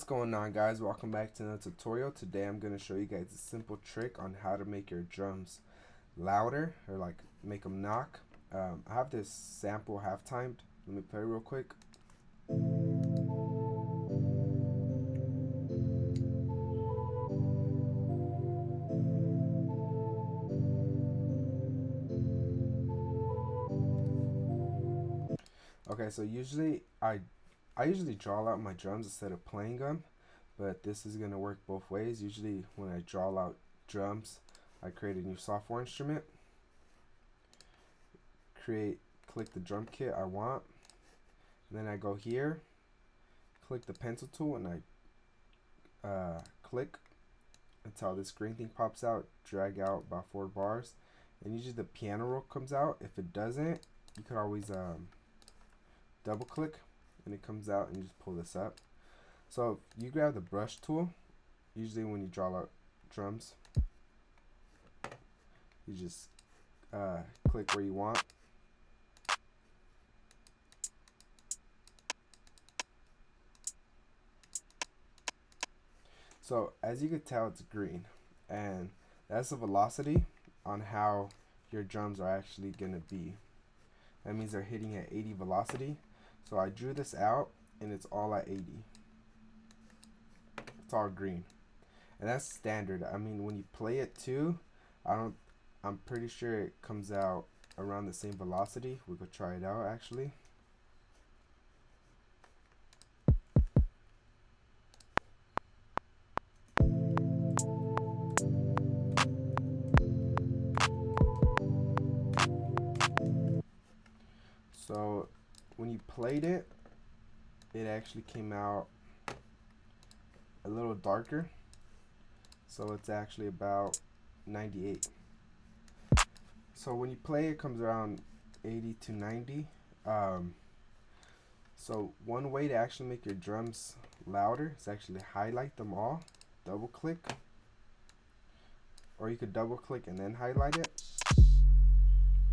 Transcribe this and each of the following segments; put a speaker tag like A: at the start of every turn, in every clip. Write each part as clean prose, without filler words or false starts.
A: What's going on, guys? Welcome back to another tutorial. Today I'm going to show you guys a simple trick on how to make your drums louder, or like make them knock. I have this sample half timed. Let me play real quick. Okay, so usually I usually draw out my drums instead of playing them, but this is gonna work both ways. Usually when I draw out drums, I create a new software instrument, click the drum kit I want, and then I go here, click the pencil tool, and I click until this green thing pops out, drag out about 4 bars, and usually the piano roll comes out. If it doesn't, you could always double click and it comes out, and you just pull this up. So you grab the brush tool. Usually when you draw out drums, you just click where you want. So as you can tell, it's green, and that's the velocity on how your drums are actually gonna be. That means they're hitting at 80 velocity. So I drew this out and it's all at 80. It's all green. And that's standard. I mean, when you play it too, I'm pretty sure it comes out around the same velocity. We could try it out actually. So when you played it, it actually came out a little darker. So it's actually about 98. So when you play, it comes around 80 to 90. So one way to actually make your drums louder is actually highlight them all, double click, or you could double click and then highlight it,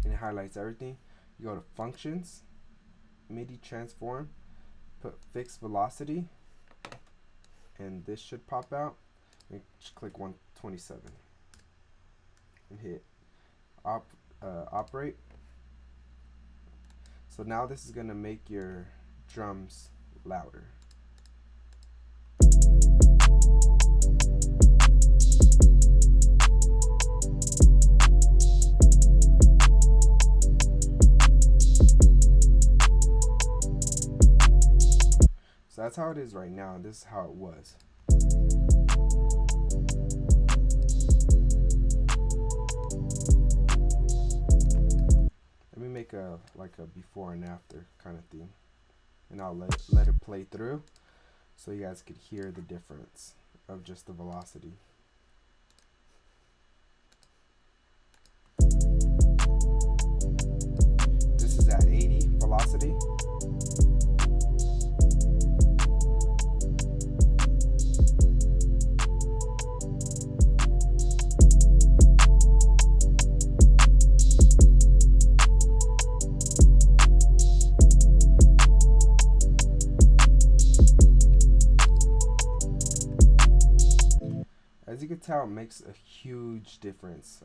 A: and it highlights everything. You go to functions, MIDI transform, put fixed velocity, and this should pop out, and just click 127 and hit operate. So now this is gonna make your drums louder. So that's how it is right now, and this is how it was. Let me make a before and after kind of thing, and I'll let it play through so you guys could hear the difference of just the velocity. This is at 80 velocity. As you can tell, it makes a huge difference.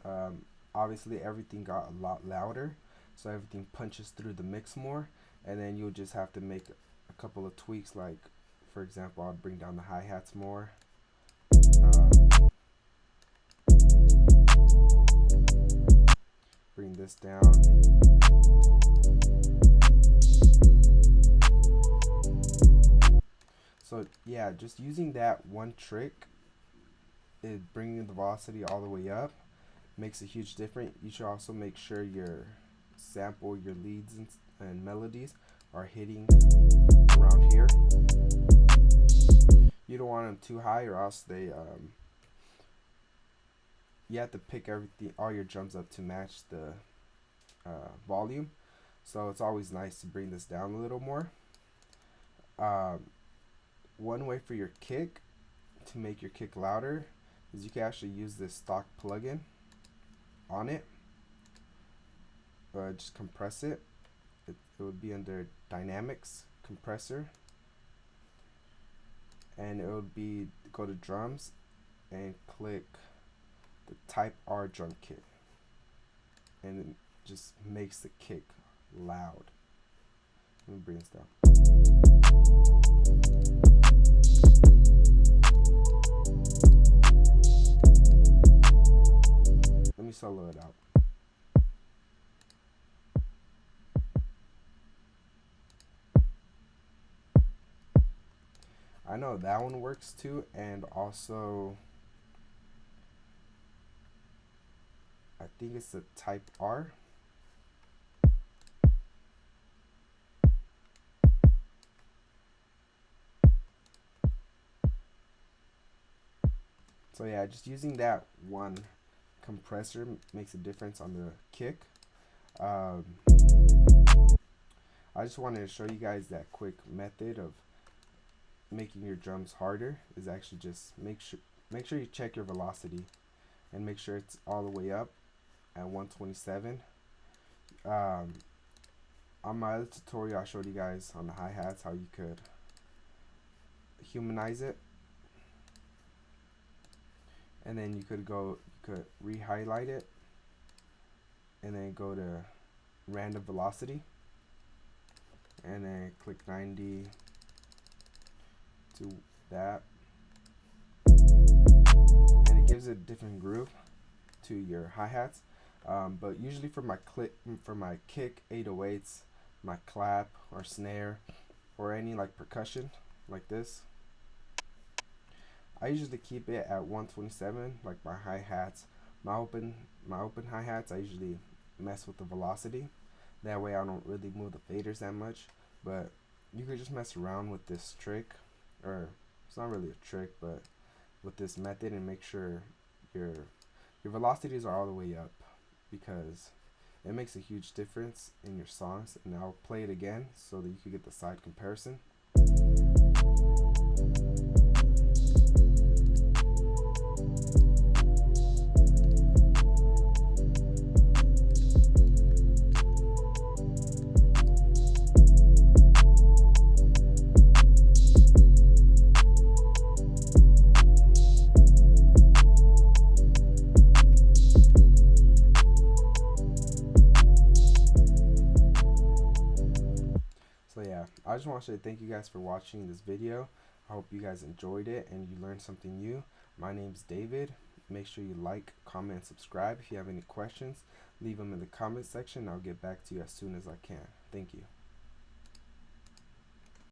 A: Obviously everything got a lot louder, so everything punches through the mix more, and then you'll just have to make a couple of tweaks. Like for example, I'll bring down the hi-hats more, bring this down, so yeah, just using that one trick, bringing the velocity all the way up, makes a huge difference. You should also make sure your sample, your leads and melodies are hitting around here. You don't want them too high, or else you have to pick all your drums up to match the volume. So it's always nice to bring this down a little more. One way for your kick to make your kick louder is you can actually use this stock plugin on it. Just compress it. It would be under dynamics, compressor, and it would be go to drums and click the Type R drum kit, and it just makes the kick loud. Let me bring this down. Let me solo it out. I know that one works too, and also I think it's the Type R. So yeah, just using that one compressor makes a difference on the kick. I just wanted to show you guys that quick method of making your drums harder. Is actually just make sure you check your velocity and make sure it's all the way up at 127. On my other tutorial, I showed you guys on the hi-hats how you could humanize it, and then you could re-highlight it, and then go to random velocity, and then click 90 to that, and it gives a different groove to your hi-hats. But usually for my kick 808s, my clap or snare, or any like percussion like this, I usually keep it at 127. Like my hi-hats, my open hi-hats, I usually mess with the velocity. That way I don't really move the faders that much. But you could just mess around with this trick, or it's not really a trick, but with this method, and make sure your velocities are all the way up, because it makes a huge difference in your songs. And I'll play it again so that you can get the side comparison. So yeah, I just want to say thank you guys for watching this video. I hope you guys enjoyed it and you learned something new. My name's David. Make sure you like, comment, and subscribe. If you have any questions, leave them in the comment section. I'll get back to you as soon as I can. Thank you.